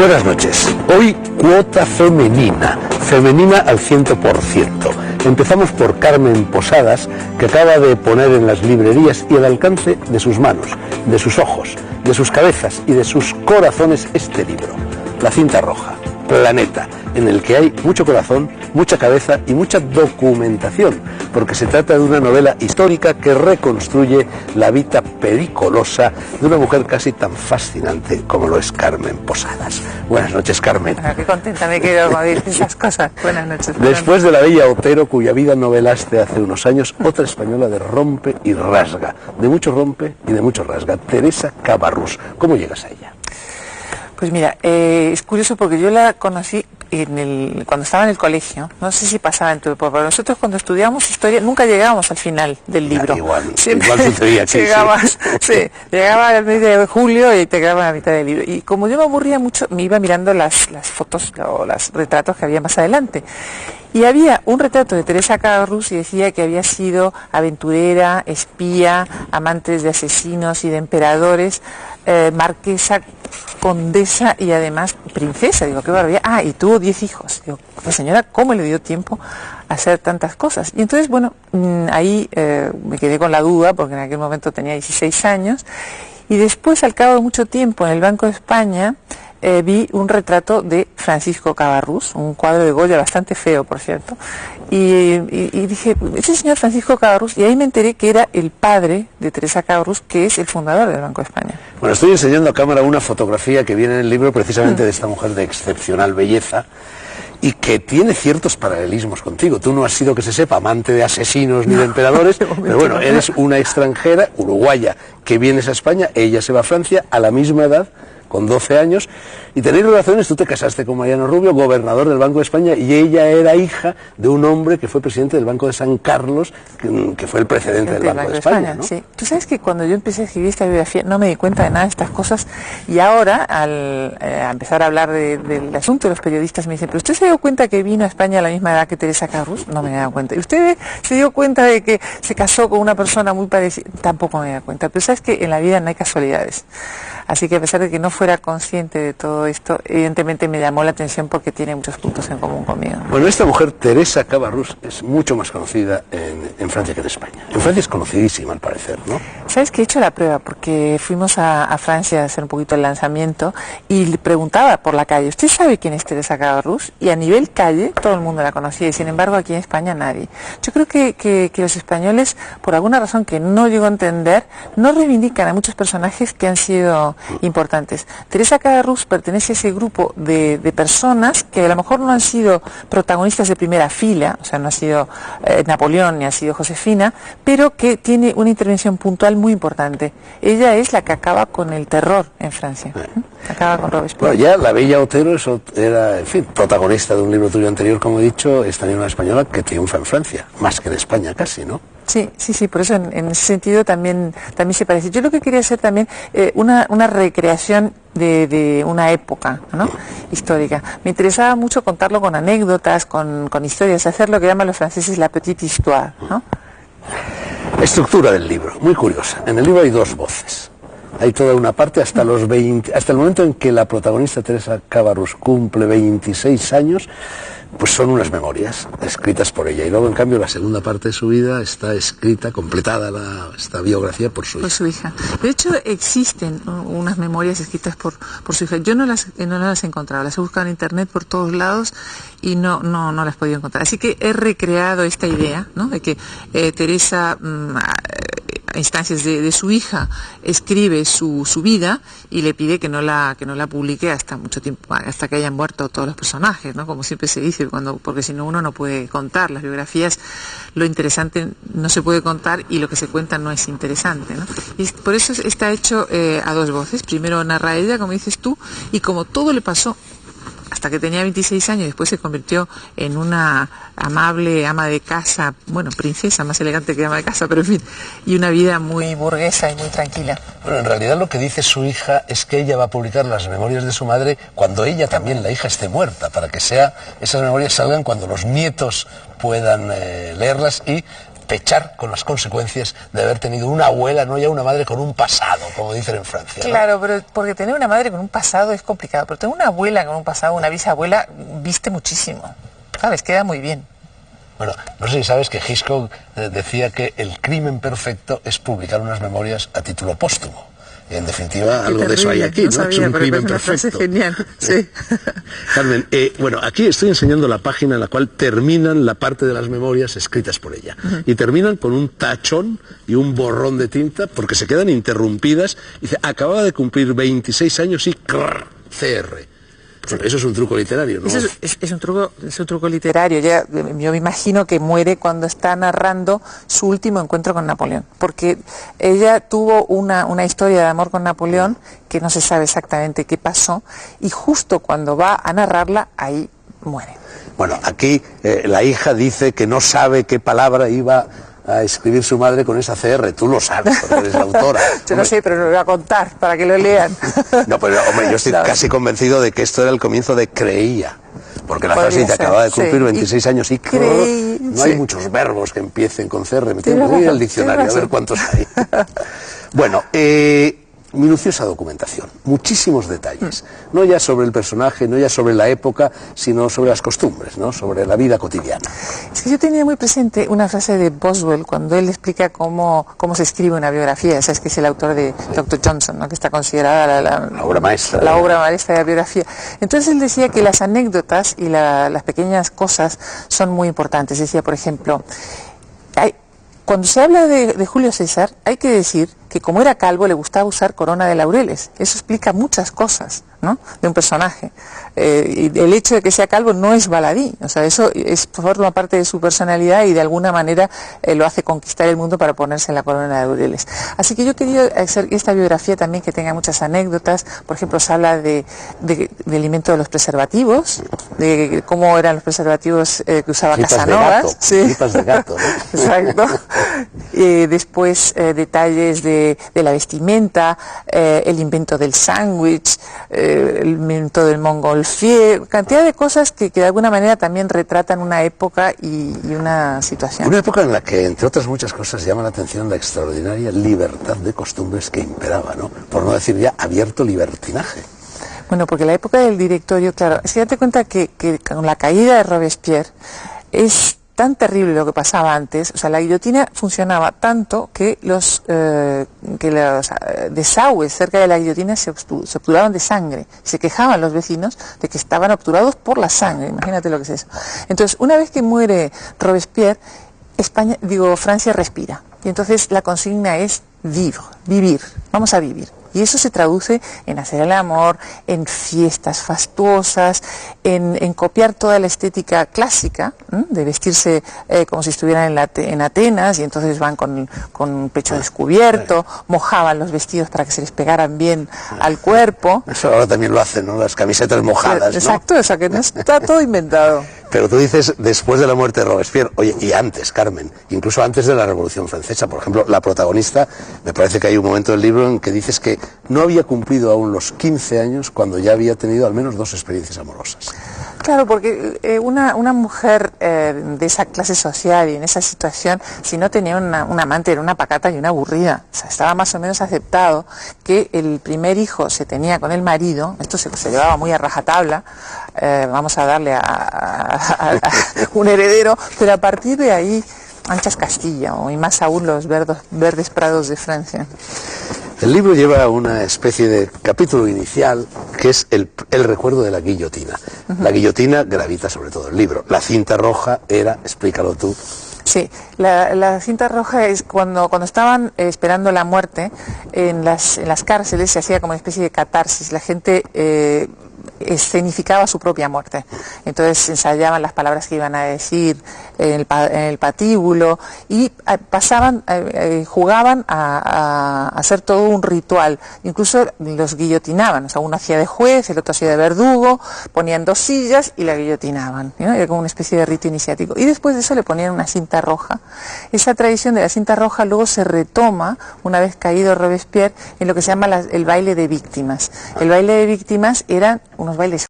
Buenas noches. Hoy cuota femenina, femenina al 100%. Empezamos por Carmen Posadas, que acaba de poner en las librerías y al alcance de sus manos, de sus ojos, de sus cabezas y de sus corazones este libro, La cinta roja, Planeta, en el que hay mucho corazón, mucha cabeza y mucha documentación, porque se trata de una novela histórica que reconstruye la vida pericolosa de una mujer casi tan fascinante como lo es Carmen Posadas. Buenas noches, Carmen. Bueno, qué contenta me quedo con oír esas cosas. Buenas noches. Después de la bella Otero, cuya vida novelaste hace unos años, otra española de rompe y rasga, de mucho rompe y de mucho rasga, Teresa Cabarrús. ¿Cómo llegas a ella? Pues mira, es curioso porque yo la conocí cuando estaba en el colegio. No sé si pasaba en tu época, pero nosotros cuando estudiábamos historia nunca llegábamos al final del libro. Igual sucedía aquí. Llegaba al mes de julio y te quedaba a la mitad del libro. Y como yo me aburría mucho, me iba mirando las fotos o los retratos que había más adelante. Y había un retrato de Teresa Cabarrús y decía que había sido aventurera, espía, amante de asesinos y de emperadores, marquesa, condesa y además princesa. Digo, qué barbaridad. Ah, y tuvo 10 hijos. Digo, pues señora, ¿cómo le dio tiempo a hacer tantas cosas? Y entonces, bueno, ahí me quedé con la duda porque en aquel momento tenía 16 años. Y después, al cabo de mucho tiempo, en el Banco de España, vi un retrato de Francisco Cabarrús, un cuadro de Goya bastante feo, por cierto, y dije, ese señor Francisco Cabarrús, y ahí me enteré que era el padre de Teresa Cabarrús, que es el fundador del Banco de España. Bueno, estoy enseñando a cámara una fotografía que viene en el libro precisamente de esta mujer de excepcional belleza y que tiene ciertos paralelismos contigo. Tú no has sido, que se sepa, amante de asesinos ni de emperadores, pero bueno, eres una extranjera uruguaya que vienes a España, ella se va a Francia a la misma edad, con 12 años, y tenéis relaciones. Tú te casaste con Mariano Rubio, gobernador del Banco de España, y ella era hija de un hombre que fue presidente del Banco de San Carlos, que fue el precedente del Banco de España, ¿no? Sí. Tú sabes que cuando yo empecé a escribir esta biografía no me di cuenta de nada de estas cosas, y ahora, al empezar a hablar del asunto, los periodistas me dicen, ¿pero usted se dio cuenta que vino a España a la misma edad que Teresa Cabarrús? No me he dado cuenta. ¿Y usted se dio cuenta de que se casó con una persona muy parecida? Tampoco me he dado cuenta. Pero sabes que en la vida no hay casualidades. Así que a pesar de que no fuera consciente de todo esto, evidentemente me llamó la atención porque tiene muchos puntos en común conmigo. Bueno, esta mujer, Teresa Cabarrús, es mucho más conocida en Francia que en España. En Francia es conocidísima, al parecer, ¿no? ¿Sabes que he hecho la prueba? Porque fuimos a Francia a hacer un poquito el lanzamiento y le preguntaba por la calle, ¿usted sabe quién es Teresa Cabarrús? Y a nivel calle todo el mundo la conocía y sin embargo aquí en España nadie. Yo creo que los españoles, por alguna razón que no llego a entender, no reivindican a muchos personajes que han sido importantes. Teresa Cabarrús pertenece a ese grupo de personas que a lo mejor no han sido protagonistas de primera fila, o sea, no ha sido Napoleón ni ha sido Josefina, pero que tiene una intervención puntual muy importante. Ella es la que acaba con el terror en Francia. Acaba con Robespierre. Bueno, ya la bella Otero era, en fin, protagonista de un libro tuyo anterior, como he dicho, es también una española que triunfa en Francia, más que en España casi, ¿no? Sí, por eso en ese sentido también se parece. Yo lo que quería hacer también, una recreación de una época, ¿no?, histórica. Me interesaba mucho contarlo con anécdotas, con historias, hacer lo que llaman los franceses la petite histoire, ¿no? Estructura del libro, muy curiosa. En el libro hay 2 voces. Hay toda una parte hasta el momento en que la protagonista Teresa Cabarrús cumple 26 años, pues son unas memorias escritas por ella. Y luego, en cambio, la segunda parte de su vida está escrita, completada esta biografía por su hija. Por su hija. De hecho, existen unas memorias escritas por su hija. Yo no las he encontrado, las he buscado en internet por todos lados y no las he podido encontrar. Así que he recreado esta idea, ¿no?, de que Teresa, a instancias de su hija, escribe su vida y le pide que no la publique hasta mucho tiempo, hasta que hayan muerto todos los personajes, ¿no?, como siempre se dice, porque si no uno no puede contar las biografías. Lo interesante no se puede contar y lo que se cuenta no es interesante, ¿no? Y por eso está hecho a 2 voces. Primero narra ella, como dices tú, y como todo le pasó hasta que tenía 26 años, después se convirtió en una amable ama de casa, bueno, princesa, más elegante que ama de casa, pero en fin, y una vida muy burguesa y muy tranquila. Bueno, en realidad lo que dice su hija es que ella va a publicar las memorias de su madre cuando ella también, la hija, esté muerta, para que esas memorias salgan cuando los nietos puedan leerlas y pechar con las consecuencias de haber tenido una abuela, no ya una madre con un pasado, como dicen en Francia, ¿no? Claro, pero porque tener una madre con un pasado es complicado, pero tener una abuela con un pasado, una bisabuela, viste muchísimo, ¿sabes? Queda muy bien. Bueno, no sé si sabes que Hitchcock decía que el crimen perfecto es publicar unas memorias a título póstumo. En definitiva, algo de eso hay aquí, ¿no? Sabía, es un crimen una perfecto. Frase genial, sí. Carmen, bueno, aquí estoy enseñando la página en la cual terminan la parte de las memorias escritas por ella. Y terminan con un tachón y un borrón de tinta porque se quedan interrumpidas. Dice, acababa de cumplir 26 años y CR. Bueno, eso es un truco literario, ¿no? Eso es un truco literario. Yo me imagino que muere cuando está narrando su último encuentro con Napoleón, porque ella tuvo una historia de amor con Napoleón que no se sabe exactamente qué pasó, y justo cuando va a narrarla, ahí muere. Bueno, aquí la hija dice que no sabe qué palabra iba a escribir su madre con esa CR. Tú lo sabes, porque eres la autora. Yo no sé, pero lo voy a contar para que lo lean. No, pero hombre, yo estoy casi convencido de que esto era el comienzo de creía. Porque la frase dice, acaba de cumplir 26 años y creí. No hay muchos verbos que empiecen con CR. Me tengo que ir al diccionario a ver cuántos hay. Bueno, minuciosa documentación, muchísimos detalles, no ya sobre el personaje, no ya sobre la época, sino sobre las costumbres, ¿no? Sobre la vida cotidiana. Es que yo tenía muy presente una frase de Boswell cuando él explica cómo se escribe una biografía. Sabes que es el autor de Dr. Johnson, ¿no? Que está considerada la obra maestra. La obra maestra de la biografía. Entonces él decía que las anécdotas y las pequeñas cosas son muy importantes. Decía, por ejemplo, cuando se habla de Julio César, hay que decir que como era calvo le gustaba usar corona de laureles. Eso explica muchas cosas, ¿no? De un personaje. Y el hecho de que sea calvo no es baladí, o sea, eso forma parte de su personalidad y de alguna manera lo hace conquistar el mundo para ponerse en la corona de laureles. Así que yo quería hacer esta biografía también que tenga muchas anécdotas. Por ejemplo, se habla del invento de los preservativos, de cómo eran los preservativos que usaba Casanovas. Tripas de gato, ¿no? Exacto. Después detalles de la vestimenta, el invento del sándwich, el invento del montgolfier, cantidad de cosas que de alguna manera también retratan una época y una situación. Una época en la que, entre otras muchas cosas, llama la atención la extraordinaria libertad de costumbres que imperaba, ¿no? Por no decir ya abierto libertinaje. Bueno, porque la época del directorio, claro, es que date cuenta que con la caída de Robespierre es tan terrible lo que pasaba antes. O sea, la guillotina funcionaba tanto que los desagües cerca de la guillotina se obturaban de sangre. Se quejaban los vecinos de que estaban obturados por la sangre. Imagínate lo que es eso. Entonces, una vez que muere Robespierre, Francia respira. Y entonces la consigna es vivir. Vamos a vivir. Y eso se traduce en hacer el amor, en fiestas fastuosas, en copiar toda la estética clásica, de vestirse como si estuvieran en Atenas, y entonces van con pecho descubierto, mojaban los vestidos para que se les pegaran bien al cuerpo. Eso ahora también lo hacen, ¿no? Las camisetas mojadas, ¿no? Exacto, o sea que no está todo inventado. Pero tú dices después de la muerte de Robespierre, oye, y antes, Carmen, incluso antes de la Revolución Francesa, por ejemplo, la protagonista, me parece que hay un momento del libro en que dices que no había cumplido aún los 15 años cuando ya había tenido al menos 2 experiencias amorosas. Claro, porque una mujer de esa clase social y en esa situación, si no tenía una amante, era una pacata y una aburrida. O sea, estaba más o menos aceptado que el primer hijo se tenía con el marido, esto se llevaba muy a rajatabla, vamos a darle a un heredero, pero a partir de ahí, anchas Castilla, y más aún los verdes prados de Francia. El libro lleva una especie de capítulo inicial que es el recuerdo de la guillotina. La guillotina gravita sobre todo el libro. La cinta roja era, explícalo tú. Sí, la cinta roja es cuando estaban esperando la muerte en las cárceles, se hacía como una especie de catarsis. La gente escenificaba su propia muerte. Entonces ensayaban las palabras que iban a decir en el patíbulo y jugaban a hacer todo un ritual. Incluso los guillotinaban. O sea, uno hacía de juez, el otro hacía de verdugo, ponían 2 sillas y la guillotinaban, ¿no? Era como una especie de rito iniciático. Y después de eso le ponían una cinta roja. Esa tradición de la cinta roja luego se retoma, una vez caído Robespierre, en lo que se llama el baile de víctimas. El baile de víctimas eran unos bailes